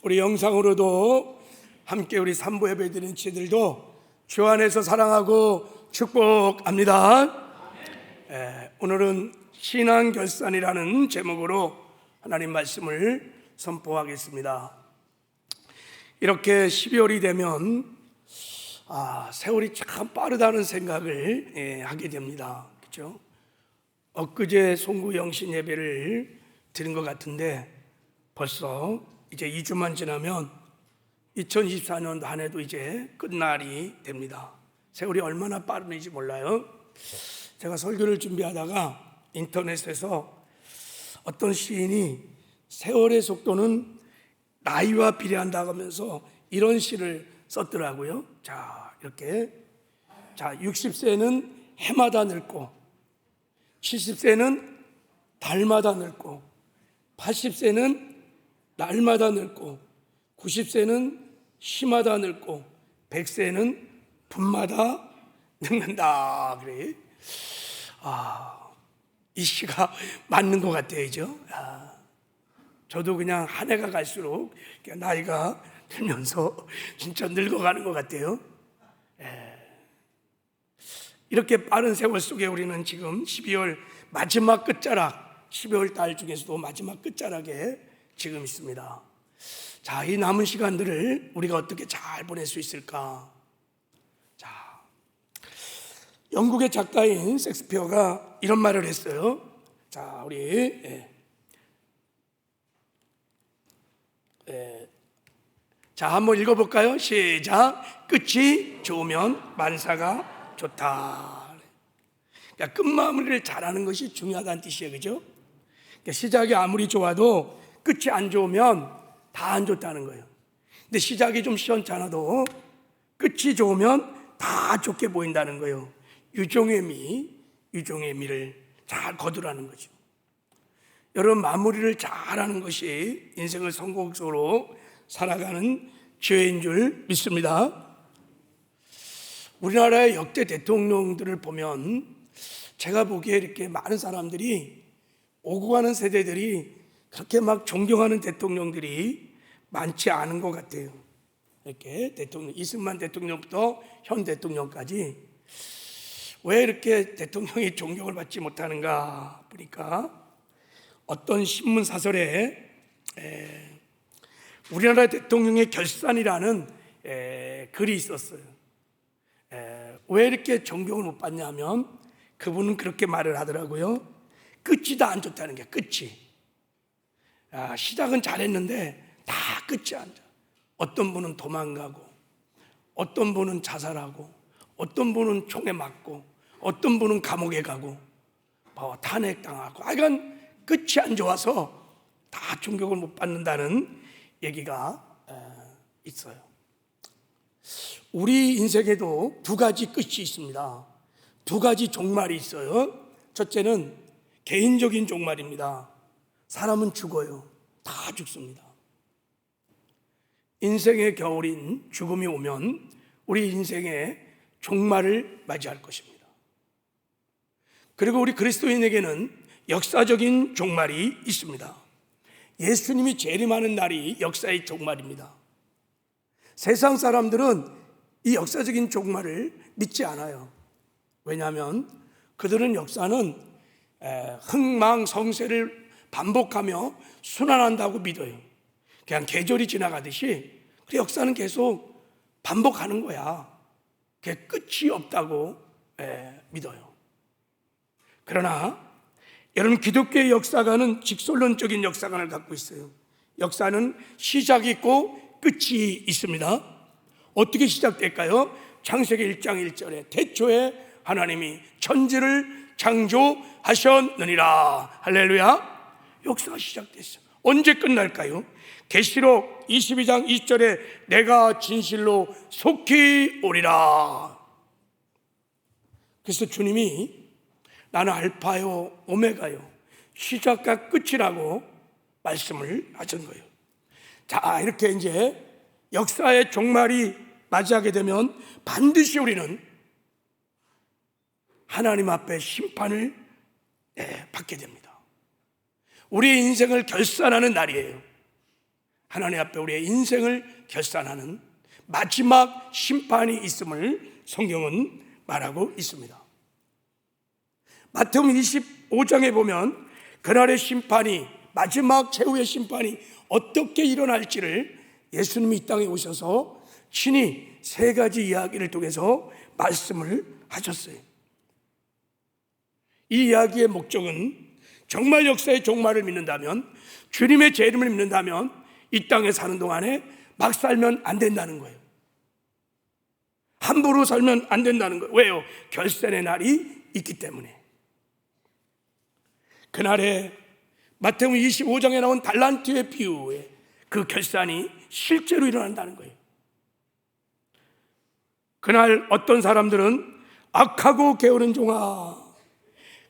우리 영상으로도 함께 우리 삼부 예배 드리는 지들도 주 안에서 사랑하고 축복합니다. 오늘은 신앙결산이라는 제목으로 하나님 말씀을 선포하겠습니다. 이렇게 12월이 되면 세월이 참 빠르다는 생각을 하게 됩니다. 그렇죠? 엊그제 송구 영신 예배를 드린 것 같은데 벌써 이제 2주만 지나면 2024년도 한 해도 이제 끝날이 됩니다. 세월이 얼마나 빠른지 몰라요. 제가 설교를 준비하다가 인터넷에서 어떤 시인이 세월의 속도는 나이와 비례한다고 하면서 이런 시를 썼더라고요. 이렇게 60세는 해마다 늙고 70세는 달마다 늙고 80세는 날마다 늙고 90세는 시마다 늙고 100세는 분마다 늙는다. 그래. 이 시가 맞는 것 같아요. 그죠? 저도 그냥 한 해가 갈수록 나이가 들면서 진짜 늙어가는 것 같아요. 이렇게 빠른 세월 속에 우리는 지금 12월 마지막 끝자락, 12월 달 중에서도 마지막 끝자락에 지금 있습니다. 이 남은 시간들을 우리가 어떻게 잘 보낼 수 있을까? 영국의 작가인 셰익스피어가 이런 말을 했어요. 한번 읽어볼까요? 시작. 끝이 좋으면 만사가 좋다. 그러니까 끝마무리를 잘하는 것이 중요하다는 뜻이에요. 그죠? 그러니까 시작이 아무리 좋아도 끝이 안 좋으면 다 안 좋다는 거예요. 근데 시작이 좀 시원찮아도 끝이 좋으면 다 좋게 보인다는 거예요. 유종의 미를 잘 거두라는 거죠. 여러분, 마무리를 잘하는 것이 인생을 성공적으로 살아가는 기회인 줄 믿습니다. 우리나라의 역대 대통령들을 보면 제가 보기에 이렇게 많은 사람들이 오고 가는 세대들이 그렇게 막 존경하는 대통령들이 많지 않은 것 같아요. 이렇게 대통령, 이승만 대통령부터 현 대통령까지 왜 이렇게 대통령이 존경을 받지 못하는가 보니까 어떤 신문 사설에 우리나라 대통령의 결산이라는 글이 있었어요. 왜 이렇게 존경을 못 받냐면 그분은 그렇게 말을 하더라고요. 끝이 다 안 좋다는 게 끝이. 시작은 잘했는데 다 끝이 안 좋아. 어떤 분은 도망가고 어떤 분은 자살하고 어떤 분은 총에 맞고 어떤 분은 감옥에 가고 탄핵당하고 하여간 끝이 안 좋아서 다 존경을 못 받는다는 얘기가 있어요. 우리 인생에도 두 가지 끝이 있습니다. 두 가지 종말이 있어요. 첫째는 개인적인 종말입니다. 사람은 죽어요. 다 죽습니다. 인생의 겨울인 죽음이 오면 우리 인생의 종말을 맞이할 것입니다. 그리고 우리 그리스도인에게는 역사적인 종말이 있습니다. 예수님이 재림하는 날이 역사의 종말입니다. 세상 사람들은 이 역사적인 종말을 믿지 않아요. 왜냐하면 그들은 역사는 흥망성쇠를 반복하며 순환한다고 믿어요. 그냥 계절이 지나가듯이 그 역사는 계속 반복하는 거야. 그게 끝이 없다고 믿어요. 그러나 여러분, 기독교의 역사관은 직설론적인 역사관을 갖고 있어요. 역사는 시작이 있고 끝이 있습니다. 어떻게 시작될까요? 창세기 1장 1절에 태초에 하나님이 천지를 창조하셨느니라. 할렐루야. 역사가 시작됐어요. 언제 끝날까요? 계시록 22장 20절에 내가 진실로 속히 오리라. 그래서 주님이 나는 알파요 오메가요 시작과 끝이라고 말씀을 하신 거예요. 이렇게 이제 역사의 종말이 맞이하게 되면 반드시 우리는 하나님 앞에 심판을 받게 됩니다. 우리의 인생을 결산하는 날이에요. 하나님 앞에 우리의 인생을 결산하는 마지막 심판이 있음을 성경은 말하고 있습니다. 마태복음 25장에 보면 그날의 심판이, 마지막 최후의 심판이 어떻게 일어날지를 예수님이 이 땅에 오셔서 친히 세 가지 이야기를 통해서 말씀을 하셨어요. 이 이야기의 목적은 정말 역사의 종말을 믿는다면, 주님의 재림을 믿는다면 이 땅에 사는 동안에 막 살면 안 된다는 거예요. 함부로 살면 안 된다는 거예요. 왜요? 결산의 날이 있기 때문에. 그날에 마태복음 25장에 나온 달란트의 비유에 그 결산이 실제로 일어난다는 거예요. 그날 어떤 사람들은 악하고 게으른 종아,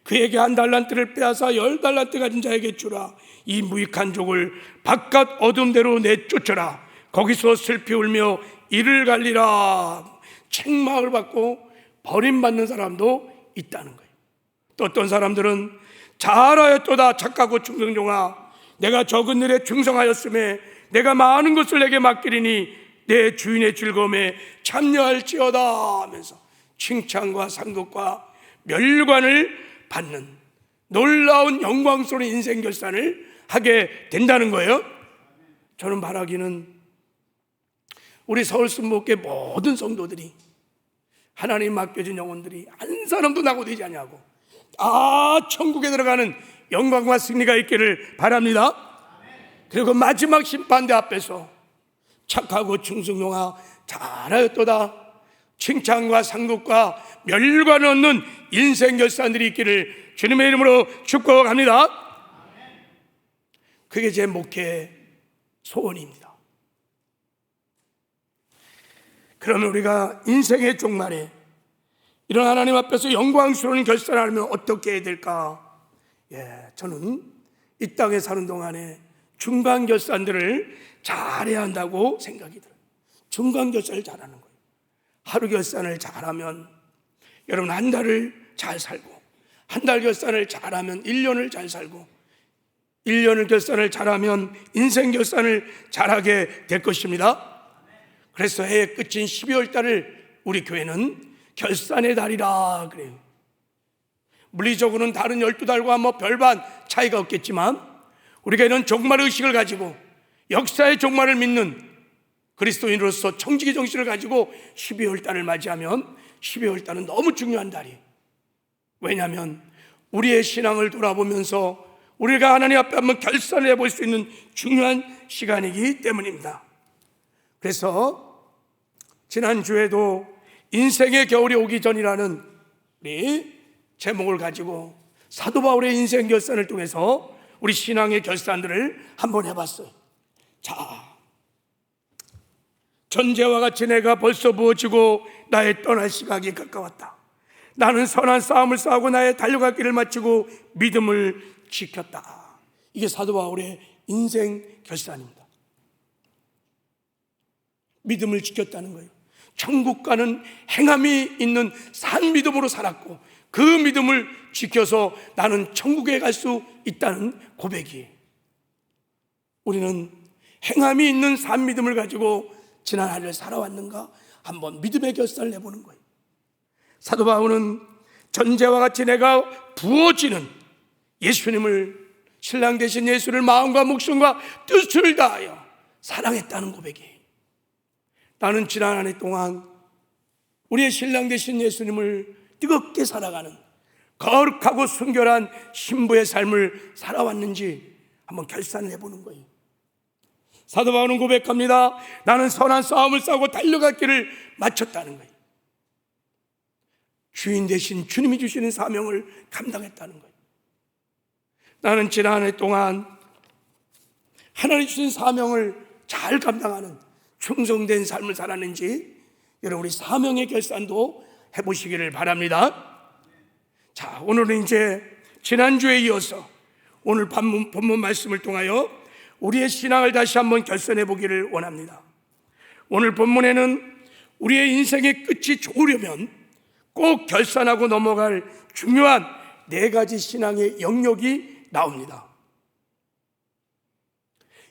그에게 1달란트를 빼앗아 10달란트 가진 자에게 주라. 이 무익한 족을 바깥 어둠대로 내쫓아라. 거기서 슬피 울며 이를 갈리라. 책망을 받고 버림받는 사람도 있다는 거예요. 또 어떤 사람들은 잘하였도다 착하고 충성종아, 내가 적은 일에 충성하였음에 내가 많은 것을 내게 맡기리니 내 주인의 즐거움에 참여할지어다 하면서 칭찬과 상급과 멸관을 받는 놀라운 영광스러운 인생 결산을 하게 된다는 거예요. 저는 바라기는 우리 서울순복회 모든 성도들이, 하나님 맡겨진 영혼들이 한 사람도 낙오되지 아니하고 다 천국에 들어가는 영광과 승리가 있기를 바랍니다. 그리고 마지막 심판대 앞에서 착하고 충성용아 잘하였도다 칭찬과 상급과 멸관을 얻는 인생 결산들이 있기를 주님의 이름으로 축복합니다. 그게 제 목회 소원입니다. 그러면 우리가 인생의 종말에 이런 하나님 앞에서 영광스러운 결산을 하면 어떻게 해야 될까? 저는 이 땅에 사는 동안에 중간 결산들을 잘해야 한다고 생각이 들어요. 중간 결산을 잘하는 거예요. 하루 결산을 잘하면 여러분 한 달을 잘 살고, 한 달 결산을 잘하면 1년을 잘 살고, 1년을 결산을 잘하면 인생 결산을 잘하게 될 것입니다. 그래서 해의 끝인 12월 달을 우리 교회는 결산의 달이라 그래요. 물리적으로는 다른 12달과 별반 차이가 없겠지만 우리가 이런 종말 의식을 가지고 역사의 종말을 믿는 그리스도인으로서 청지기 정신을 가지고 12월 달을 맞이하면 12월 달은 너무 중요한 달이에요. 왜냐하면 우리의 신앙을 돌아보면서 우리가 하나님 앞에 한번 결산을 해볼 수 있는 중요한 시간이기 때문입니다. 그래서 지난주에도 인생의 겨울이 오기 전이라는 우리 제목을 가지고 사도 바울의 인생 결산을 통해서 우리 신앙의 결산들을 한번 해봤어요. 자, 전제와 같이 내가 벌써 부어지고 나의 떠날 시각이 가까웠다. 나는 선한 싸움을 싸우고 나의 달려갈 길을 마치고 믿음을 지켰다. 이게 사도 바울의 인생 결산입니다. 믿음을 지켰다는 거예요. 천국 가는 행함이 있는 산 믿음으로 살았고 그 믿음을 지켜서 나는 천국에 갈 수 있다는 고백이에요. 우리는 행함이 있는 산 믿음을 가지고 지난 하루를 살아왔는가 한번 믿음의 결산을 내보는 거예요. 사도 바울은 전제와 같이 내가 부어지는 예수님을, 신랑 되신 예수를 마음과 목숨과 뜻을 다하여 사랑했다는 고백이에요. 나는 지난 한 해 동안 우리의 신랑 되신 예수님을 뜨겁게 살아가는 거룩하고 순결한 신부의 삶을 살아왔는지 한번 결산을 해보는 거예요. 사도 바울은 고백합니다. 나는 선한 싸움을 싸우고 달려갈 길을 마쳤다는 거예요. 주인 되신 주님이 주시는 사명을 감당했다는 거예요. 나는 지난 한 해 동안 하나님 주신 사명을 잘 감당하는 충성된 삶을 살았는지 여러분 우리 사명의 결산도 해보시기를 바랍니다. 자, 오늘은 이제 지난주에 이어서 오늘 본문 말씀을 통하여 우리의 신앙을 다시 한번 결산해 보기를 원합니다. 오늘 본문에는 우리의 인생의 끝이 좋으려면 꼭 결산하고 넘어갈 중요한 4가지 신앙의 영역이 나옵니다.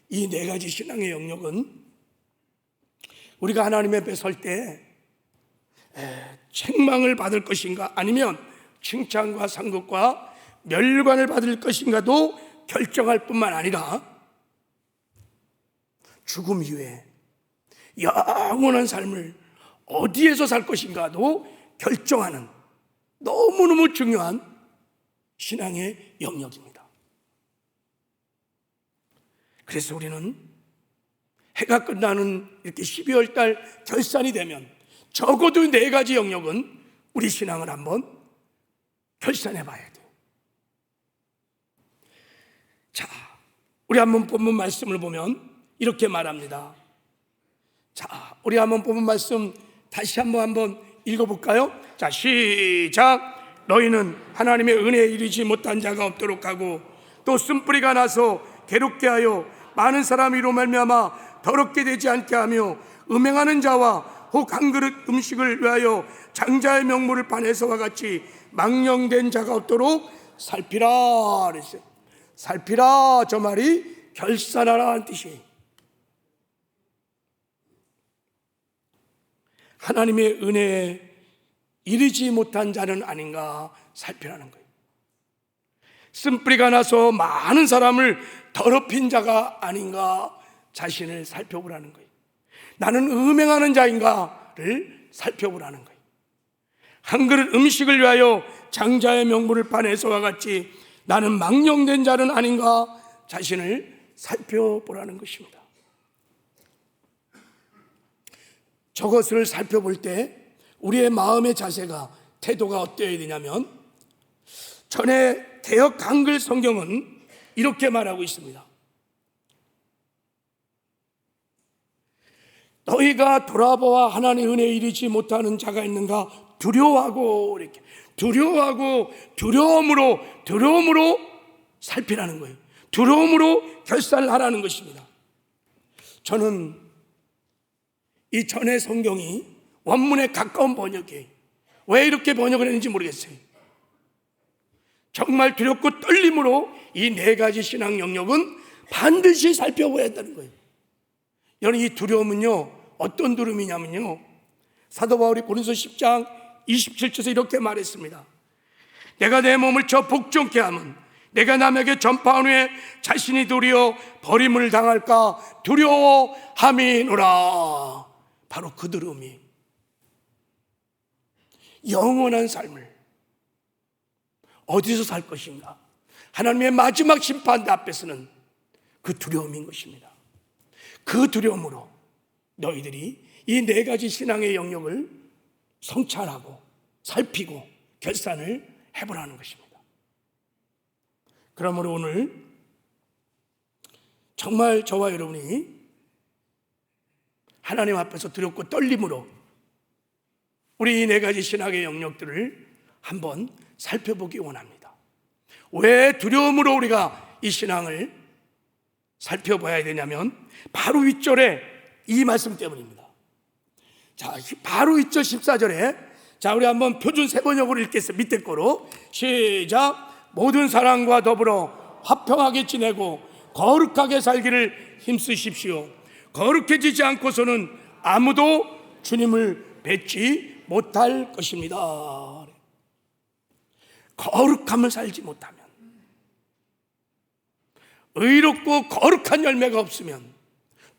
이 네 가지 신앙의 영역은 우리가 하나님 앞에 설 때 책망을 받을 것인가 아니면 칭찬과 상급과 멸관을 받을 것인가도 결정할 뿐만 아니라 죽음 이후에 영원한 삶을 어디에서 살 것인가도 결정하는 너무너무 중요한 신앙의 영역입니다. 그래서 우리는 해가 끝나는 이렇게 12월 달 결산이 되면 적어도 네 가지 영역은 우리 신앙을 한번 결산해 봐야 돼요. 자, 우리 한번 본문 말씀을 보면 이렇게 말합니다. 자, 우리 한번 본문 말씀 다시 한번 읽어볼까요? 자, 시작. 너희는 하나님의 은혜에 이르지 못한 자가 없도록 하고 또 쓴뿌리가 나서 괴롭게 하여 많은 사람이 이로 말미암아 더럽게 되지 않게 하며 음행하는 자와 혹 한 그릇 음식을 위하여 장자의 명물을 파내서와 같이 망령된 자가 없도록 살피라 그랬어요. 살피라, 저 말이 결산하라는 뜻이에요. 하나님의 은혜에 이르지 못한 자는 아닌가 살피라는 거예요. 쓴뿌리가 나서 많은 사람을 더럽힌 자가 아닌가 자신을 살펴보라는 거예요. 나는 음행하는 자인가를 살펴보라는 거예요. 한 그릇 음식을 위하여 장자의 명물을 파내서와 같이 나는 망령된 자는 아닌가 자신을 살펴보라는 것입니다. 저것을 살펴볼 때 우리의 마음의 자세가, 태도가 어때야 되냐면, 전에 개역 한글 성경은 이렇게 말하고 있습니다. 너희가 돌아보아 하나님의 은혜에 이르지 못하는 자가 있는가 두려워하고, 이렇게 두려워하고 두려움으로 살피라는 거예요. 두려움으로 결산을 하라는 것입니다. 저는 이 전의 성경이 원문에 가까운 번역이에요. 왜 이렇게 번역을 했는지 모르겠어요. 정말 두렵고 떨림으로 이 네 가지 신앙 영역은 반드시 살펴봐야 한다는 거예요. 여러분, 이 두려움은요, 어떤 두려움이냐면요, 사도 바울이 고린도 10장 27절에서 이렇게 말했습니다. 내가 내 몸을 저 복종케 하면 내가 남에게 전파한 후에 자신이 도리어 버림을 당할까 두려워함이노라. 바로 그 두려움이 영원한 삶을 어디서 살 것인가, 하나님의 마지막 심판 앞에서는 그 두려움인 것입니다. 그 두려움으로 너희들이 이 네 가지 신앙의 영역을 성찰하고 살피고 결산을 해보라는 것입니다. 그러므로 오늘 정말 저와 여러분이 하나님 앞에서 두렵고 떨림으로 우리 이 네 가지 신앙의 영역들을 한번 살펴보기 원합니다. 왜 두려움으로 우리가 이 신앙을 살펴봐야 되냐면 바로 윗절에 이 말씀 때문입니다. 자, 바로 윗절 14절에, 자, 우리 한번 표준 세번역으로 읽겠습니다. 밑에 거로 시작. 모든 사람과 더불어 화평하게 지내고 거룩하게 살기를 힘쓰십시오. 거룩해지지 않고서는 아무도 주님을 뵙지 못할 것입니다. 거룩함을 살지 못하면, 의롭고 거룩한 열매가 없으면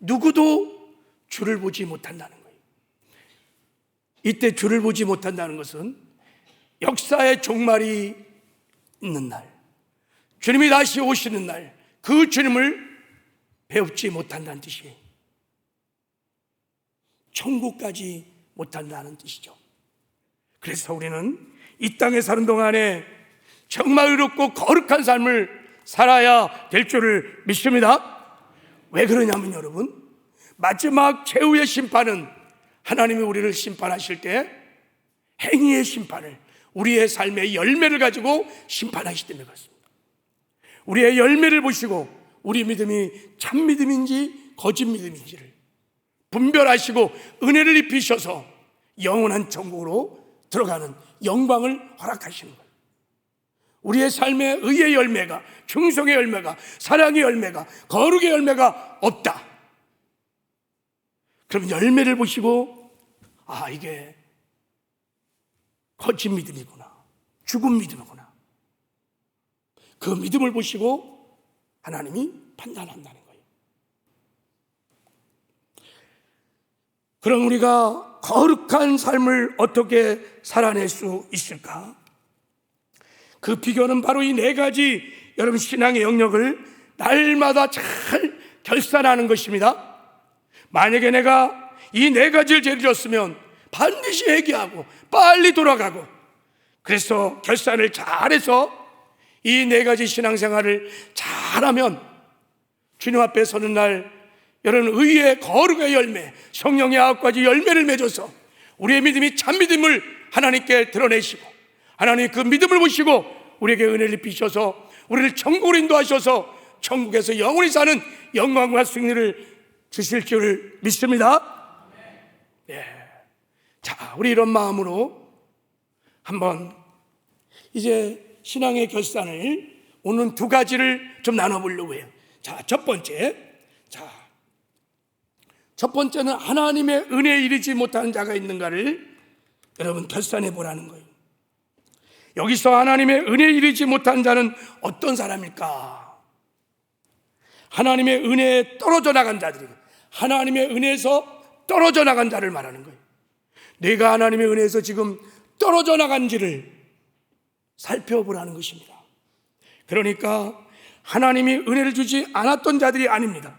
누구도 주를 보지 못한다는 거예요. 이때 주를 보지 못한다는 것은 역사의 종말이 있는 날, 주님이 다시 오시는 날, 그 주님을 배우지 못한다는 뜻이에요. 천국까지 못한다는 뜻이죠. 그래서 우리는 이 땅에 사는 동안에 정말 의롭고 거룩한 삶을 살아야 될 줄을 믿습니다. 왜 그러냐면 여러분, 마지막 최후의 심판은 하나님이 우리를 심판하실 때 행위의 심판을, 우리의 삶의 열매를 가지고 심판하시기 때문에 그렇습니다. 우리의 열매를 보시고 우리 믿음이 참 믿음인지 거짓 믿음인지를 분별하시고 은혜를 입히셔서 영원한 천국으로 들어가는 영광을 허락하시는 거예요. 우리의 삶에 의의 열매가, 충성의 열매가, 사랑의 열매가, 거룩의 열매가 없다. 그럼 열매를 보시고 이게 거짓 믿음이구나, 죽은 믿음이구나. 그 믿음을 보시고 하나님이 판단한다는 거예요. 그럼 우리가 거룩한 삶을 어떻게 살아낼 수 있을까? 그 비결은 바로 이 네 가지 여러분 신앙의 영역을 날마다 잘 결산하는 것입니다. 만약에 내가 이 네 가지를 제대로였으면 반드시 회개하고 빨리 돌아가고, 그래서 결산을 잘해서 이 네 가지 신앙생활을 잘하면 주님 앞에 서는 날 여러분 의의 거룩의 열매, 성령의 9가지 열매를 맺어서 우리의 믿음이 참 믿음을 하나님께 드러내시고, 하나님 그 믿음을 보시고 우리에게 은혜를 비셔서 우리를 천국으로 인도하셔서 천국에서 영원히 사는 영광과 승리를 주실 줄 믿습니다. 네. 자, 우리 이런 마음으로 한번 이제 신앙의 결산을 오늘 2가지를 좀 나눠보려고 해요. 자, 첫 번째는 하나님의 은혜에 이르지 못하는 자가 있는가를 여러분 결산해 보라는 거예요. 여기서 하나님의 은혜에 이르지 못한 자는 어떤 사람일까? 하나님의 은혜에 떨어져 나간 자들이, 하나님의 은혜에서 떨어져 나간 자를 말하는 거예요. 내가 하나님의 은혜에서 지금 떨어져 나간지를 살펴보라는 것입니다. 그러니까 하나님이 은혜를 주지 않았던 자들이 아닙니다.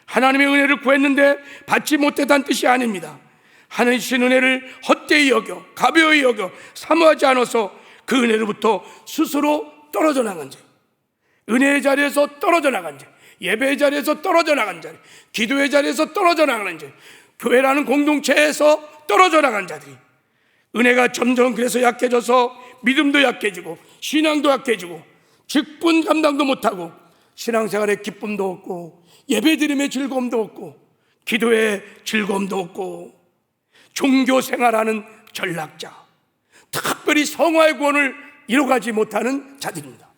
하나님의 은혜를 구했는데 받지 못했다는 뜻이 아닙니다. 하나님의 은혜를 헛되이 여겨, 가벼이 여겨 사모하지 않아서 그 은혜로부터 스스로 떨어져 나간 자, 은혜의 자리에서 떨어져 나간 자, 예배의 자리에서 떨어져 나간 자, 기도의 자리에서 떨어져 나가는 자, 교회라는 공동체에서 떨어져 나간 자들이, 은혜가 점점 그래서 약해져서 믿음도 약해지고 신앙도 약해지고 직분 감당도 못하고 신앙생활의 기쁨도 없고 예배드림의 즐거움도 없고 기도의 즐거움도 없고 종교생활하는 전락자, 특별히 성화의 구원을 이뤄가지 못하는 자들입니다.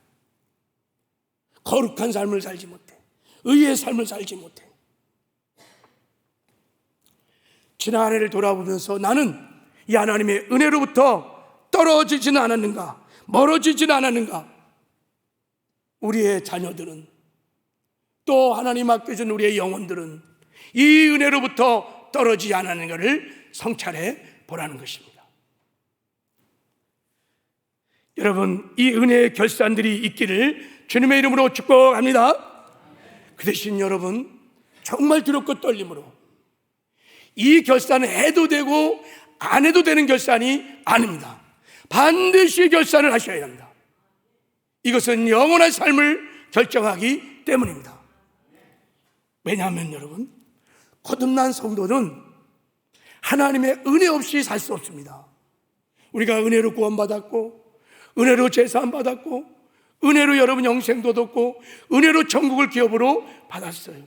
거룩한 삶을 살지 못해, 의의 삶을 살지 못해. 지난 한 해를 돌아보면서 나는 이 하나님의 은혜로부터 떨어지지는 않았는가, 멀어지지는 않았는가. 우리의 자녀들은, 또 하나님 맡겨준 우리의 영혼들은 이 은혜로부터 떨어지지 않았는가를 성찰해 보라는 것입니다. 여러분, 이 은혜의 결산들이 있기를 주님의 이름으로 축복합니다. 그 대신 여러분, 정말 두렵고 떨림으로 이 결산은 해도 되고 안 해도 되는 결산이 아닙니다. 반드시 결산을 하셔야 합니다. 이것은 영원한 삶을 결정하기 때문입니다. 왜냐하면 여러분, 거듭난 성도는 하나님의 은혜 없이 살 수 없습니다. 우리가 은혜로 구원받았고, 은혜로 제사함 받았고, 은혜로 여러분 영생도 얻었고, 은혜로 천국을 기업으로 받았어요.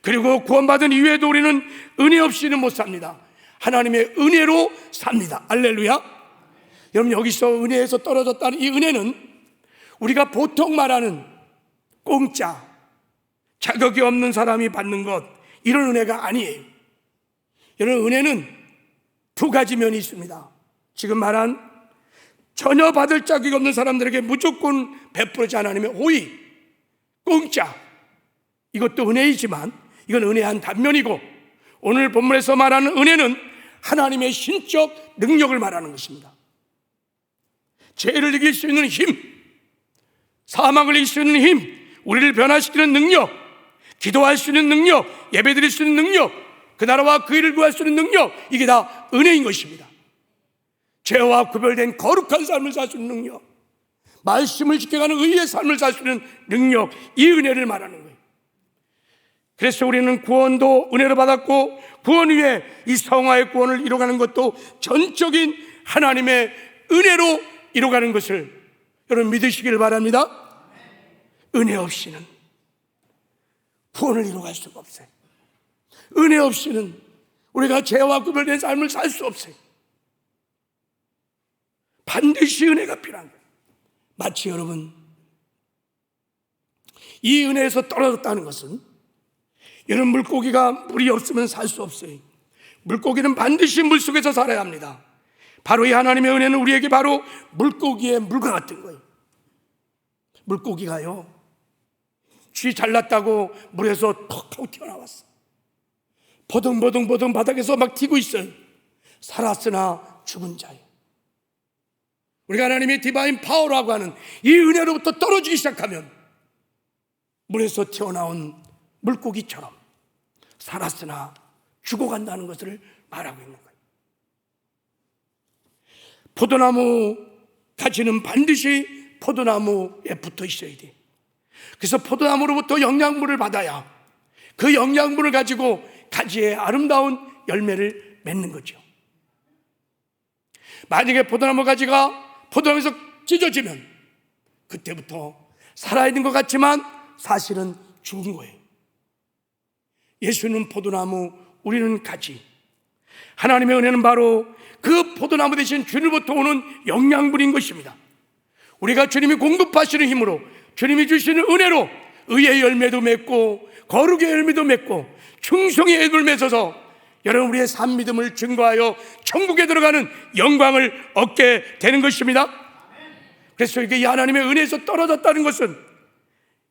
그리고 구원받은 이후에도 우리는 은혜 없이는 못 삽니다. 하나님의 은혜로 삽니다. 할렐루야. 여러분, 여기서 은혜에서 떨어졌다는 이 은혜는 우리가 보통 말하는 공짜, 자격이 없는 사람이 받는 것, 이런 은혜가 아니에요. 여러분, 은혜는 2가지 면이 있습니다. 지금 말한 전혀 받을 자격이 없는 사람들에게 무조건 베풀지 하나님의 호의, 공짜, 이것도 은혜이지만 이건 은혜의 한 단면이고, 오늘 본문에서 말하는 은혜는 하나님의 신적 능력을 말하는 것입니다. 죄를 이길 수 있는 힘, 사망을 이길 수 있는 힘, 우리를 변화시키는 능력, 기도할 수 있는 능력, 예배드릴 수 있는 능력, 그 나라와 그 일을 구할 수 있는 능력, 이게 다 은혜인 것입니다. 죄와 구별된 거룩한 삶을 살 수 있는 능력, 말씀을 지켜가는 의의 삶을 살 수 있는 능력, 이 은혜를 말하는 거예요. 그래서 우리는 구원도 은혜로 받았고, 구원 후에 이 성화의 구원을 이뤄가는 것도 전적인 하나님의 은혜로 이뤄가는 것을 여러분 믿으시길 바랍니다. 은혜 없이는 구원을 이뤄갈 수가 없어요. 은혜 없이는 우리가 죄와 구별된 삶을 살 수 없어요. 반드시 은혜가 필요한 거예요. 마치 여러분, 이 은혜에서 떨어졌다는 것은, 여러분, 물고기가 물이 없으면 살 수 없어요. 물고기는 반드시 물속에서 살아야 합니다. 바로 이 하나님의 은혜는 우리에게 바로 물고기의 물과 같은 거예요. 물고기가요, 쥐 잘났다고 물에서 턱 하고 튀어나왔어. 버둥버둥 바닥에서 막 튀고 있어요. 살았으나 죽은 자예요. 우리가 하나님의 디바인 파워라고 하는 이 은혜로부터 떨어지기 시작하면 물에서 튀어나온 물고기처럼 살았으나 죽어간다는 것을 말하고 있는 거예요. 포도나무 가지는 반드시 포도나무에 붙어 있어야 돼. 그래서 포도나무로부터 영양분을 받아야 그 영양분을 가지고 가지에 아름다운 열매를 맺는 거죠. 만약에 포도나무 가지가 포도나무에서 찢어지면 그때부터 살아있는 것 같지만 사실은 죽은 거예요. 예수는 포도나무, 우리는 가지. 하나님의 은혜는 바로 그 포도나무 대신 주님부터 오는 영양분인 것입니다. 우리가 주님이 공급하시는 힘으로, 주님이 주시는 은혜로 의의 열매도 맺고 거룩의 열매도 맺고 충성의 열매를 맺어서 여러분, 우리의 산 믿음을 증거하여 천국에 들어가는 영광을 얻게 되는 것입니다. 그래서 이게 하나님의 은혜에서 떨어졌다는 것은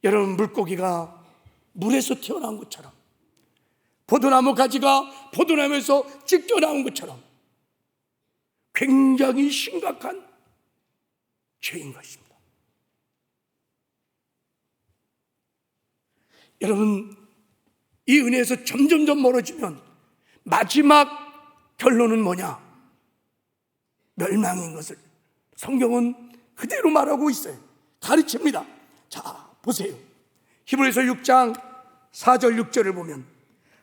여러분, 물고기가 물에서 튀어나온 것처럼, 포도나무 가지가 포도나무에서 찢겨나온 것처럼 굉장히 심각한 죄인 것입니다. 여러분, 이 은혜에서 점점 멀어지면 마지막 결론은 뭐냐? 멸망인 것을 성경은 그대로 말하고 있어요. 가르칩니다. 자, 보세요. 히브리서 6장 4절 6절을 보면,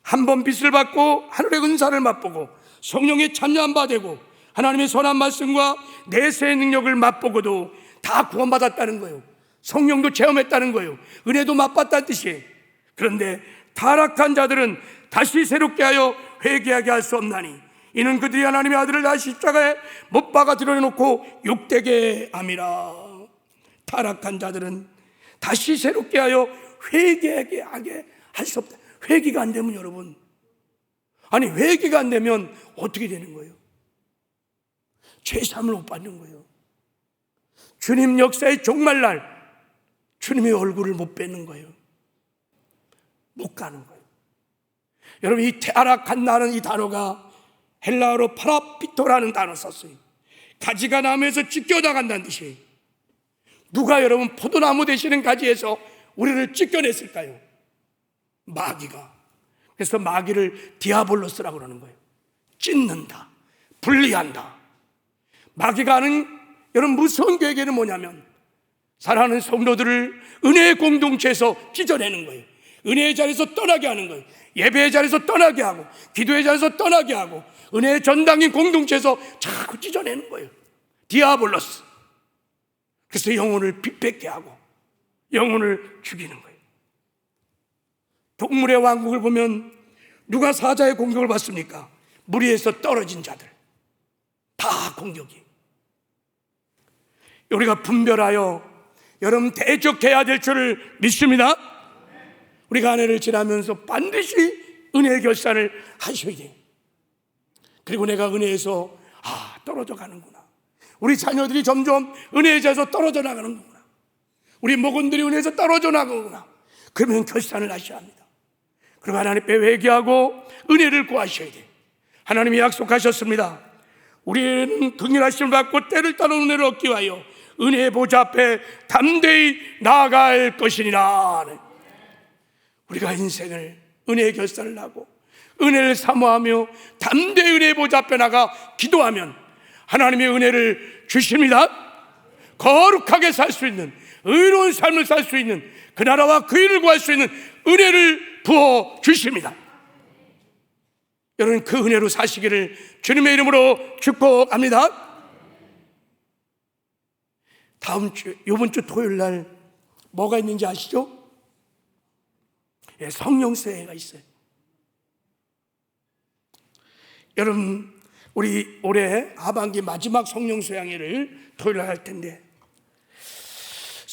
한 번 빚을 받고 하늘의 은사를 맛보고 성령의 참여한 바 되고 하나님의 선한 말씀과 내세의 능력을 맛보고도 다 구원받았다는 거예요. 성령도 체험했다는 거예요. 은혜도 맛봤다는 뜻이에요. 그런데 타락한 자들은 다시 새롭게 하여 회개하게 할 수 없나니 이는 그들이 하나님의 아들을 다시 십자가에 못 박아 드러내놓고 욕되게 함이라. 타락한 자들은 다시 새롭게 하여 회개하게 할 수 없다. 회개가 안 되면 여러분, 아니 회개가 안 되면 어떻게 되는 거예요? 죄사함을 못 받는 거예요. 주님 역사의 종말날 주님의 얼굴을 못 뵙는 거예요. 못 가는 거예요. 여러분, 이 타락한다는 이 단어가 헬라어로 파라피토라는 단어 썼어요. 가지가 나무에서 찢겨나간다는 뜻이에요. 누가 여러분 포도나무 되시는 가지에서 우리를 찢겨냈을까요? 마귀가. 그래서 마귀를 디아볼로스라고 그러는 거예요. 찢는다, 분리한다. 마귀가 하는 여러분 무서운 계획에는 뭐냐면 사랑하는 성도들을 은혜의 공동체에서 찢어내는 거예요. 은혜의 자리에서 떠나게 하는 거예요. 예배의 자리에서 떠나게 하고 기도의 자리에서 떠나게 하고 은혜의 전당인 공동체에서 자꾸 찢어내는 거예요. 디아볼로스. 그래서 영혼을 빗백게 하고 영혼을 죽이는 거예요. 동물의 왕국을 보면 누가 사자의 공격을 받습니까? 무리에서 떨어진 자들 다 공격이. 우리가 분별하여 여러분 대적해야 될 줄을 믿습니다. 우리가 한 해를 지나면서 반드시 은혜의 결산을 하셔야 돼요. 그리고 내가 은혜에서 떨어져 가는구나. 우리 자녀들이 점점 은혜의 자리에서 떨어져 나가는구나. 우리 목원들이 은혜에서 떨어져 나가는구나. 그러면 결산을 하셔야 합니다. 그리고 하나님께 회개하고 은혜를 구하셔야 돼요. 하나님이 약속하셨습니다. 우리는 긍휼하심을 받고 때를 따라 은혜를 얻기 위하여 은혜의 보좌 앞에 담대히 나아갈 것이니라. 우리가 인생을 은혜의 결산을 하고 은혜를 사모하며 담대히 은혜의 보좌 앞에 나가 기도하면 하나님의 은혜를 주십니다. 거룩하게 살 수 있는 의로운 삶을 살 수 있는 그 나라와 그 일을 구할 수 있는 은혜를 부어 주십니다. 여러분, 그 은혜로 사시기를 주님의 이름으로 축복합니다. 다음 주, 이번 주 토요일 날 뭐가 있는지 아시죠? 성령 수행회가 있어요. 여러분, 우리 올해 하반기 마지막 성령 수행회를 토요일 날 할 텐데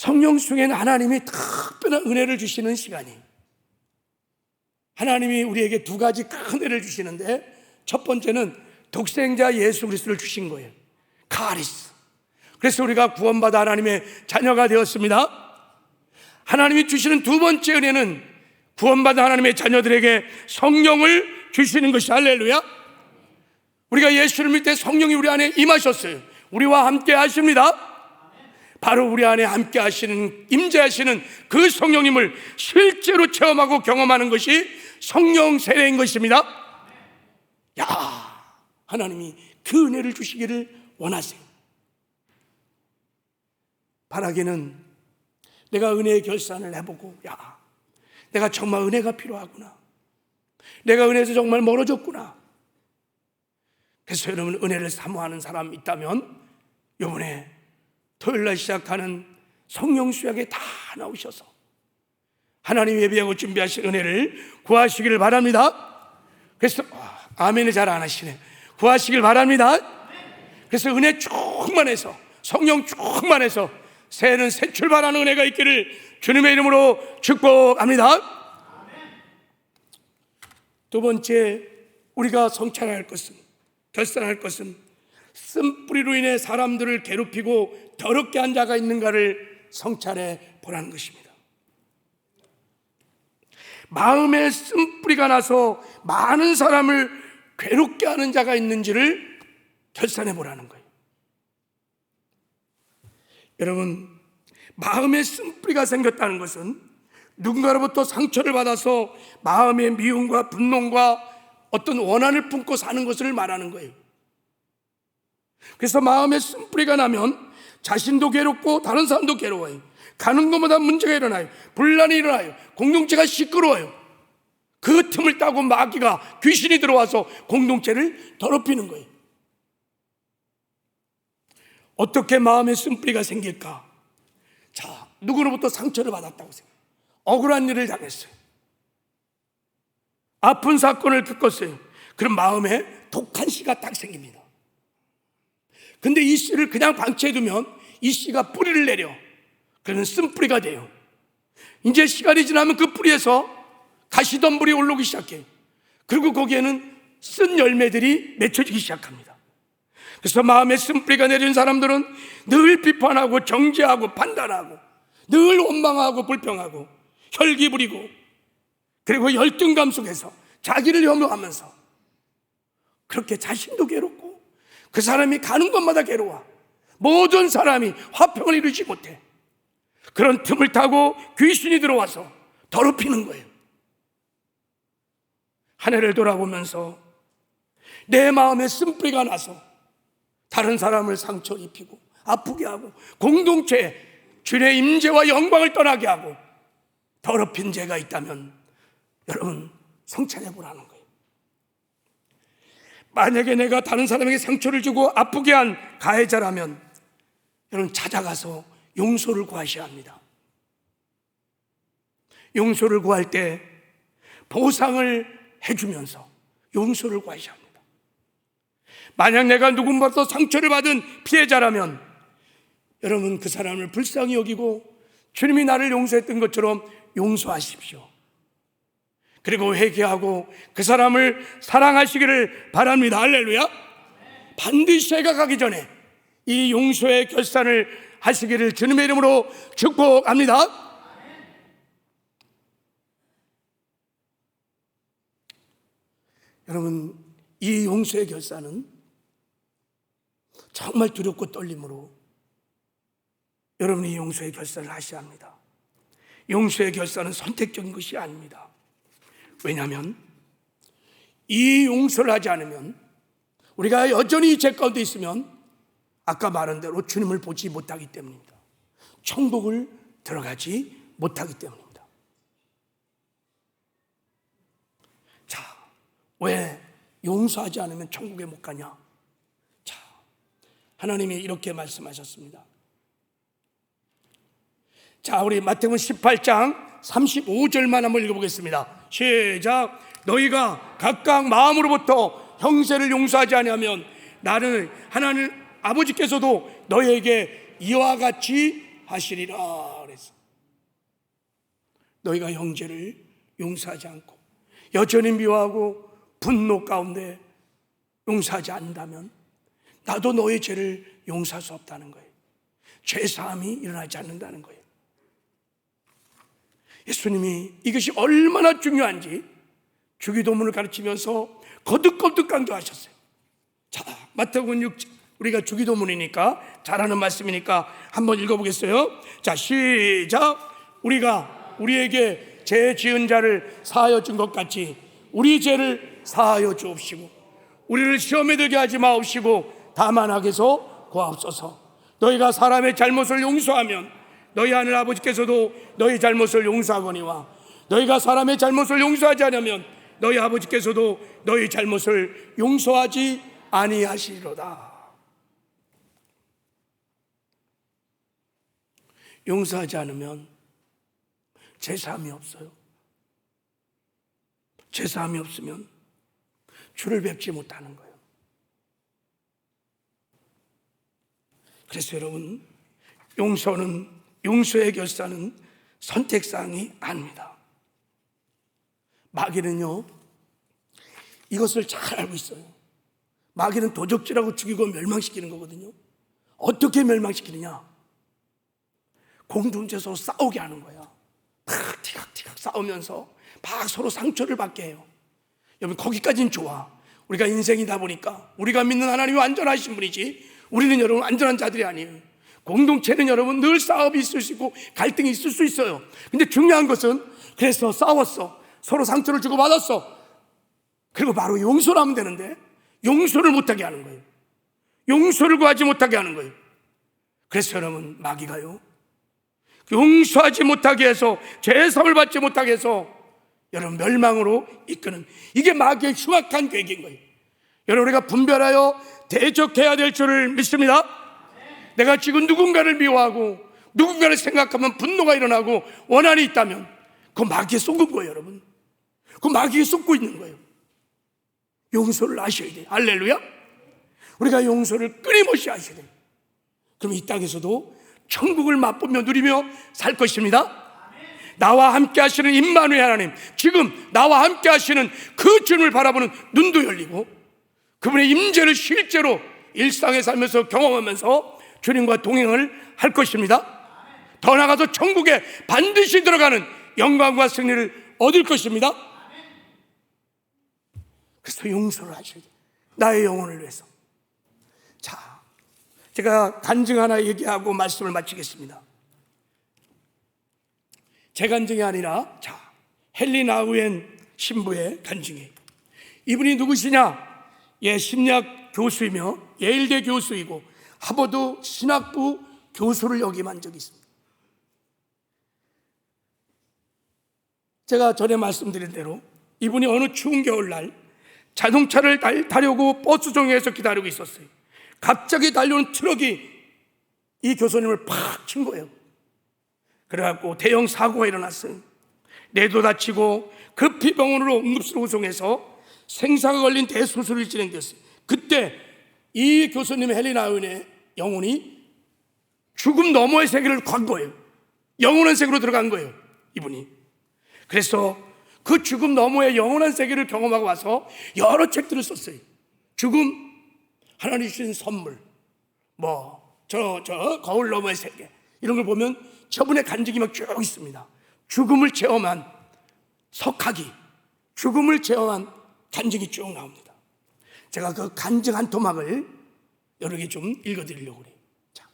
성령 속에는 하나님이 특별한 은혜를 주시는 시간이, 하나님이 우리에게 두 가지 큰 은혜를 주시는데, 첫 번째는 독생자 예수 그리스도를 주신 거예요. 카리스. 그래서 우리가 구원받아 하나님의 자녀가 되었습니다. 하나님이 주시는 두 번째 은혜는 구원받아 하나님의 자녀들에게 성령을 주시는 것이, 할렐루야. 우리가 예수를 믿을 때 성령이 우리 안에 임하셨어요. 우리와 함께 하십니다. 바로 우리 안에 함께 하시는, 임재하시는 그 성령님을 실제로 체험하고 경험하는 것이 성령 세례인 것입니다. 야, 하나님이 그 은혜를 주시기를 원하세요. 바라기는 내가 은혜의 결산을 해보고, 야, 내가 정말 은혜가 필요하구나, 내가 은혜에서 정말 멀어졌구나. 그래서 여러분, 은혜를 사모하는 사람 있다면 이번에 토요일날 시작하는 성령 수양에 다 나오셔서 하나님 예비하고 준비하신 은혜를 구하시기를 바랍니다. 그래서 아멘을 잘 안 하시네. 구하시길 바랍니다. 그래서 은혜 충만해서, 성령 충만해서 새해는 새 출발하는 은혜가 있기를 주님의 이름으로 축복합니다. 두 번째, 우리가 성찰할 것은, 결산할 것은 쓴뿌리로 인해 사람들을 괴롭히고 더럽게 한 자가 있는가를 성찰해 보라는 것입니다. 마음에 쓴뿌리가 나서 많은 사람을 괴롭게 하는 자가 있는지를 결산해 보라는 거예요. 여러분, 마음에 쓴뿌리가 생겼다는 것은 누군가로부터 상처를 받아서 마음의 미움과 분노와 어떤 원한을 품고 사는 것을 말하는 거예요. 그래서 마음에 쓴뿌리가 나면 자신도 괴롭고 다른 사람도 괴로워요. 가는 것마다 문제가 일어나요. 분란이 일어나요. 공동체가 시끄러워요. 그 틈을 따고 마귀가, 귀신이 들어와서 공동체를 더럽히는 거예요. 어떻게 마음에 쓴뿌리가 생길까? 자, 누구로부터 상처를 받았다고 생각해요. 억울한 일을 당했어요. 아픈 사건을 겪었어요. 그럼 마음에 독한 씨가 딱 생깁니다. 근데 이 씨를 그냥 방치해두면 이 씨가 뿌리를 내려, 그러면 쓴뿌리가 돼요. 이제 시간이 지나면 그 뿌리에서 가시덤불이 올라오기 시작해요. 그리고 거기에는 쓴 열매들이 맺혀지기 시작합니다. 그래서 마음에 쓴뿌리가 내린 사람들은 늘 비판하고 정죄하고 판단하고, 늘 원망하고 불평하고 혈기 부리고, 그리고 열등감 속에서 자기를 혐오하면서 그렇게 자신도 괴롭고 그 사람이 가는 곳마다 괴로워. 모든 사람이 화평을 이루지 못해. 그런 틈을 타고 귀신이 들어와서 더럽히는 거예요. 한 해를 돌아보면서 내 마음에 쓴뿌리가 나서 다른 사람을 상처 입히고 아프게 하고 공동체에 주의 임재와 영광을 떠나게 하고 더럽힌 죄가 있다면 여러분, 성찰해 보라는 거예요. 만약에 내가 다른 사람에게 상처를 주고 아프게 한 가해자라면 여러분, 찾아가서 용서를 구하셔야 합니다. 용서를 구할 때 보상을 해주면서 용서를 구하셔야 합니다. 만약 내가 누군가로부터 상처를 받은 피해자라면 여러분, 그 사람을 불쌍히 여기고 주님이 나를 용서했던 것처럼 용서하십시오. 그리고 회개하고 그 사람을 사랑하시기를 바랍니다. 할렐루야. 반드시 해가 가기 전에 이 용서의 결산을 하시기를 주님의 이름으로 축복합니다. 여러분, 이 용서의 결산은 정말 두렵고 떨림으로 여러분이 용서의 결산을 하셔야 합니다. 용서의 결산은 선택적인 것이 아닙니다. 왜냐하면 이 용서를 하지 않으면, 우리가 여전히 죄 가운데 있으면 아까 말한 대로 주님을 보지 못하기 때문입니다. 천국을 들어가지 못하기 때문입니다. 자, 왜 용서하지 않으면 천국에 못 가냐? 자, 하나님이 이렇게 말씀하셨습니다. 자, 우리 마태복음 18장 35절만 한번 읽어보겠습니다. 시작. 너희가 각각 마음으로부터 형제를 용서하지 아니하면 나는 하나님 아버지께서도 너희에게 이와 같이 아니하시리라 그랬어. 너희가 형제를 용서하지 않고 여전히 미워하고 분노 가운데 용서하지 않는다면 나도 너의 죄를 용서할 수 없다는 거예요. 죄사함이 일어나지 않는다는 거예요. 예수님이 이것이 얼마나 중요한지 주기도문을 가르치면서 거듭거듭 강조하셨어요. 자, 마태복음 6장, 우리가 주기도문이니까 잘하는 말씀이니까 한번 읽어보겠어요. 자, 시작. 우리가 우리에게 죄 지은 자를 사하여 준 것 같이 우리 죄를 사하여 주옵시고 우리를 시험에 들게 하지 마옵시고 다만 악에서 구하옵소서. 너희가 사람의 잘못을 용서하면 너희 하늘 아버지께서도 너희 잘못을 용서하거니와 너희가 사람의 잘못을 용서하지 않으면 너희 아버지께서도 너희 잘못을 용서하지 아니하시리로다. 용서하지 않으면 죄사함이 없어요. 죄사함이 없으면 주를 뵙지 못하는 거예요. 그래서 여러분, 용서의 결사는 선택사항이 아닙니다. 마귀는요, 이것을 잘 알고 있어요. 마귀는 도적질하고 죽이고 멸망시키는 거거든요. 어떻게 멸망시키느냐? 공동체에서 싸우게 하는 거야. 막 티격티격 싸우면서 막 서로 상처를 받게 해요. 여러분, 거기까지는 좋아. 우리가 인생이다 보니까 우리가 믿는 하나님이 완전하신 분이지 우리는 여러분 완전한 자들이 아니에요. 공동체는 여러분 늘 싸움이 있을 수 있고 갈등이 있을 수 있어요. 근데 중요한 것은 그래서 싸웠어. 서로 상처를 주고받았어. 그리고 바로 용서를 하면 되는데 용서를 못하게 하는 거예요. 용서를 구하지 못하게 하는 거예요. 그래서 여러분, 마귀가요, 용서하지 못하게 해서 죄사함을 받지 못하게 해서 여러분 멸망으로 이끄는, 이게 마귀의 흉악한 계획인 거예요. 여러분, 우리가 분별하여 대적해야 될 줄을 믿습니다. 내가 지금 누군가를 미워하고 누군가를 생각하면 분노가 일어나고 원한이 있다면 그 마귀에 속은 거예요. 여러분, 그 마귀에 속고 있는 거예요. 용서를 하셔야 돼요. 할렐루야. 우리가 용서를 끊임없이 하셔야 돼요. 그럼 이 땅에서도 천국을 맛보며 누리며 살 것입니다. 나와 함께 하시는 임마누엘 하나님, 지금 나와 함께 하시는 그 주님을 바라보는 눈도 열리고 그분의 임재를 실제로 일상에 살면서 경험하면서 주님과 동행을 할 것입니다. 더 나아가서 천국에 반드시 들어가는 영광과 승리를 얻을 것입니다. 그래서 용서를 하셔야 돼요. 나의 영혼을 위해서. 자, 제가 간증 하나 얘기하고 말씀을 마치겠습니다. 제 간증이 아니라, 자, 헨리 나우엔 신부의 간증이에요. 이분이 누구시냐? 심리학 교수이며 예일대 교수이고 하버드 신학부 교수를 역임한 적이 있습니다. 제가 전에 말씀드린 대로 이분이 어느 추운 겨울날 자동차를 타려고 버스정류장에서 기다리고 있었어요. 갑자기 달려오는 트럭이 이 교수님을 팍 친 거예요. 그래갖고 대형 사고가 일어났어요. 뇌도 다치고 급히 병원으로 응급실로 후송해서 생사가 걸린 대수술이 진행됐어요. 그때 이 교수님 헨리 나우엔의 영혼이 죽음 너머의 세계를 간 거예요. 영원한 세계로 들어간 거예요, 이분이. 그래서 그 죽음 너머의 영원한 세계를 경험하고 와서 여러 책들을 썼어요. 죽음, 하나님 주신 선물, 거울 너머의 세계, 이런 걸 보면 저분의 간증이 막 쭉 있습니다. 죽음을 체험한 석학이, 죽음을 체험한 간증이 쭉 나옵니다. 제가 그 간증 한 토막을 여러 개 좀 읽어드리려고 해요. 자,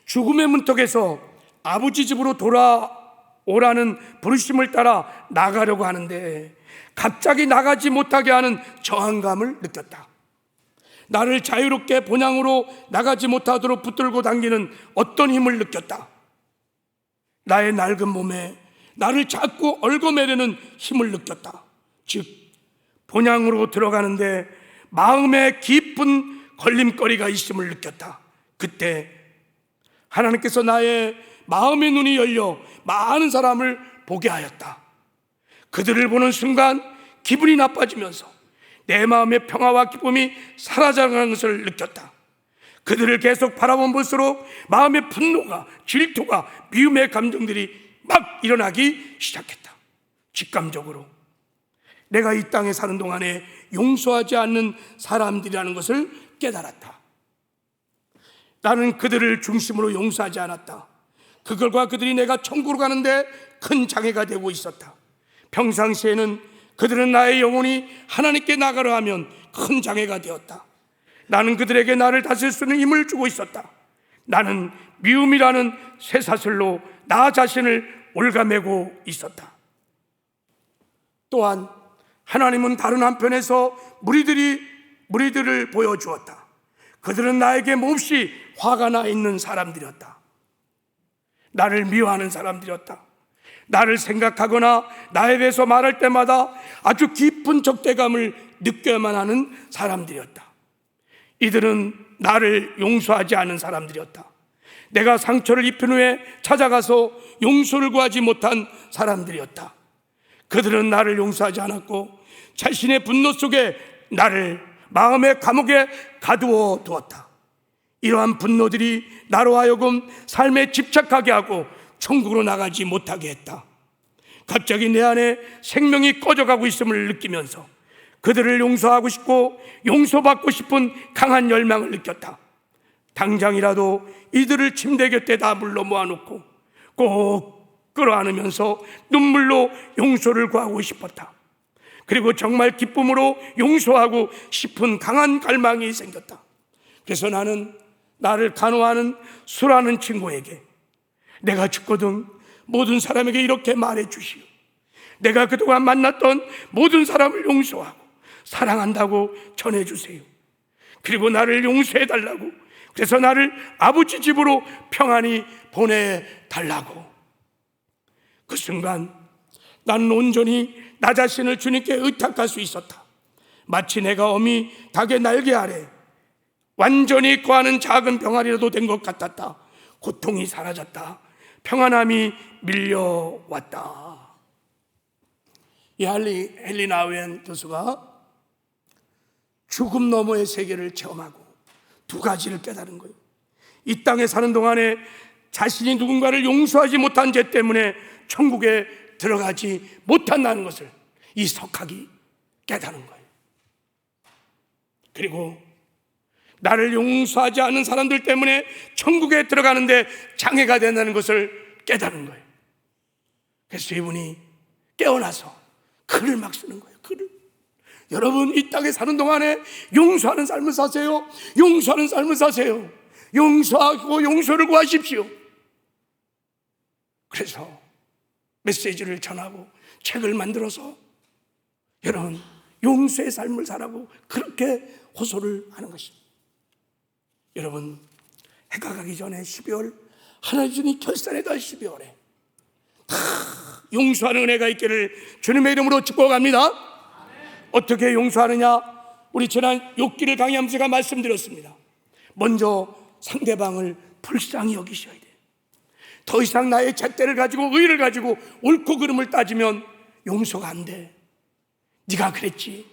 죽음의 문턱에서 아버지 집으로 돌아오라는 부르심을 따라 나가려고 하는데 갑자기 나가지 못하게 하는 저항감을 느꼈다. 나를 자유롭게 본향으로 나가지 못하도록 붙들고 당기는 어떤 힘을 느꼈다. 나의 낡은 몸에 나를 자꾸 얽어매려는 힘을 느꼈다. 즉, 본향으로 들어가는데 마음에 깊은 걸림거리가 있음을 느꼈다. 그때 하나님께서 나의 마음의 눈이 열려 많은 사람을 보게 하였다. 그들을 보는 순간 기분이 나빠지면서 내 마음의 평화와 기쁨이 사라져가는 것을 느꼈다. 그들을 계속 바라본 볼수록 마음의 분노가, 질투가, 미움의 감정들이 막 일어나기 시작했다. 직감적으로 내가 이 땅에 사는 동안에 용서하지 않는 사람들이라는 것을 깨달았다. 나는 그들을 중심으로 용서하지 않았다. 그들과 그들이 내가 천국으로 가는데 큰 장애가 되고 있었다. 평상시에는 그들은 나의 영혼이 하나님께 나가려 하면 큰 장애가 되었다. 나는 그들에게 나를 다스릴 수 있는 힘을 주고 있었다. 나는 미움이라는 쇠사슬로 나 자신을 올가매고 있었다. 또한 하나님은 다른 한편에서 무리들을 보여주었다. 그들은 나에게 몹시 화가 나 있는 사람들이었다. 나를 미워하는 사람들이었다. 나를 생각하거나 나에 대해서 말할 때마다 아주 깊은 적대감을 느껴야만 하는 사람들이었다. 이들은 나를 용서하지 않은 사람들이었다. 내가 상처를 입힌 후에 찾아가서 용서를 구하지 못한 사람들이었다. 그들은 나를 용서하지 않았고 자신의 분노 속에 나를 마음의 감옥에 가두어 두었다. 이러한 분노들이 나로 하여금 삶에 집착하게 하고 천국으로 나가지 못하게 했다. 갑자기 내 안에 생명이 꺼져가고 있음을 느끼면서 그들을 용서하고 싶고 용서받고 싶은 강한 열망을 느꼈다. 당장이라도 이들을 침대 곁에 다 불러 모아놓고 꼭 끌어안으면서 눈물로 용서를 구하고 싶었다. 그리고 정말 기쁨으로 용서하고 싶은 강한 갈망이 생겼다. 그래서 나는 나를 간호하는 수라는 친구에게 내가 죽거든 모든 사람에게 이렇게 말해 주시오. 내가 그동안 만났던 모든 사람을 용서하고 사랑한다고 전해 주세요. 그리고 나를 용서해 달라고, 그래서 나를 아버지 집으로 평안히 보내달라고. 그 순간 나는 온전히 나 자신을 주님께 의탁할 수 있었다. 마치 내가 어미 닭의 날개 아래 완전히 거하는 작은 병아리라도 된 것 같았다. 고통이 사라졌다. 평안함이 밀려왔다. 이 헨리 나우엔 교수가 죽음 너머의 세계를 체험하고 두 가지를 깨달은 거예요. 이 땅에 사는 동안에 자신이 누군가를 용서하지 못한 죄 때문에 천국에 들어가지 못한다는 것을 이 석학이 깨달은 거예요. 그리고 나를 용서하지 않는 사람들 때문에 천국에 들어가는데 장애가 된다는 것을 깨달은 거예요. 그래서 이분이 깨어나서 글을 막 쓰는 거예요. 글을. 여러분, 이 땅에 사는 동안에 용서하는 삶을 사세요. 용서하는 삶을 사세요. 용서하고 용서를 구하십시오. 그래서 메시지를 전하고 책을 만들어서 여러분 용서의 삶을 살라고 그렇게 호소를 하는 것입니다. 여러분, 해가 가기 전에 12월 하나님이 결산의 달 12월에 다 용서하는 은혜가 있기를 주님의 이름으로 축복합니다. 어떻게 용서하느냐? 우리 지난 욥기를 강의하면서 제가 말씀드렸습니다. 먼저 상대방을 불쌍히 여기셔야 돼요. 더 이상 나의 잣대를 가지고 의의를 가지고 옳고 그름을 따지면 용서가 안 돼. 네가 그랬지,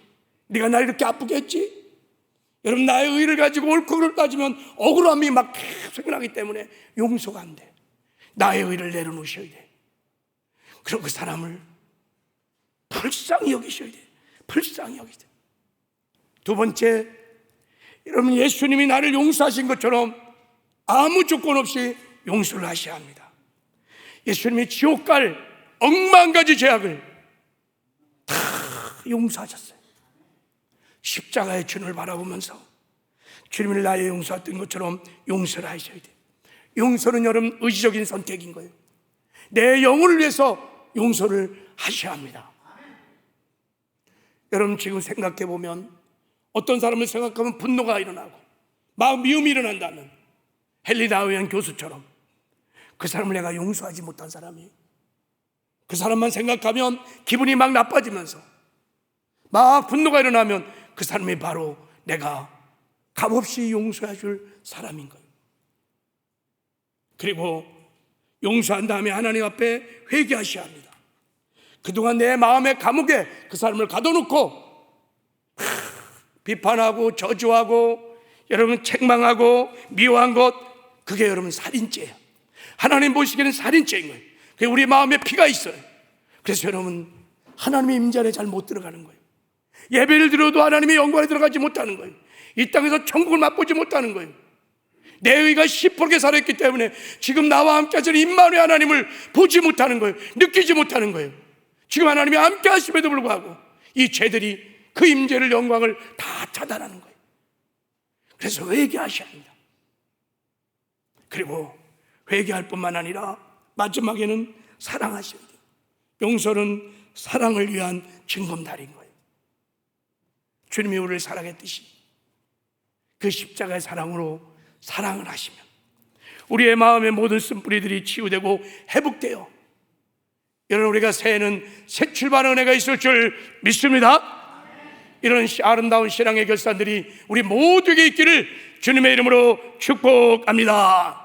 네가 날 이렇게 아프게 했지. 여러분, 나의 의의를 가지고 옳고 그름을 따지면 억울함이 막 계속 나기 때문에 용서가 안 돼. 나의 의의를 내려놓으셔야 돼. 그리고 그 사람을 불쌍히 여기셔야 돼. 불쌍히 여기셔야 돼. 두 번째, 여러분, 예수님이 나를 용서하신 것처럼 아무 조건 없이 용서를 하셔야 합니다. 예수님이 지옥 갈 억만 가지 죄악을 다 용서하셨어요. 십자가의 주님을 바라보면서 주님을 나의 용서했던 것처럼 용서를 하셔야 돼요. 용서는 여러분 의지적인 선택인 거예요. 내 영혼을 위해서 용서를 하셔야 합니다. 여러분, 지금 생각해 보면 어떤 사람을 생각하면 분노가 일어나고 마음 미움이 일어난다면 헨리 나우엔 교수처럼 그 사람을 내가 용서하지 못한 사람이에요. 그 사람만 생각하면 기분이 막 나빠지면서 막 분노가 일어나면 그 사람이 바로 내가 값없이 용서해 줄 사람인 거예요. 그리고 용서한 다음에 하나님 앞에 회개하셔야 합니다. 그동안 내 마음의 감옥에 그 사람을 가둬놓고 비판하고 저주하고 여러분 책망하고 미워한 것, 그게 여러분 살인죄예요. 하나님 보시기에는 살인죄인 거예요. 그게 우리 마음에 피가 있어요. 그래서 여러분 하나님의 임재 잘 못 들어가는 거예요. 예배를 드려도 하나님의 영광에 들어가지 못하는 거예요. 이 땅에서 천국을 맛보지 못하는 거예요. 내 의가 시퍼렇게 살았기 때문에 지금 나와 함께 하시는 임마누엘 하나님을 보지 못하는 거예요. 느끼지 못하는 거예요. 지금 하나님이 함께 하심에도 불구하고 이 죄들이 그 임재를, 영광을 다 차단하는 거예요. 그래서 회개하셔야 합니다. 그리고 회개할 뿐만 아니라 마지막에는 사랑하셔야 돼요. 용서는 사랑을 위한 징검다리인 거예요. 주님이 우리를 사랑했듯이 그 십자가의 사랑으로 사랑을 하시면 우리의 마음의 모든 쓴뿌리들이 치유되고 회복되어 여러분 우리가 새해는 새 출발의 은혜가 있을 줄 믿습니다. 이런 아름다운 신앙의 결산들이 우리 모두에게 있기를 주님의 이름으로 축복합니다.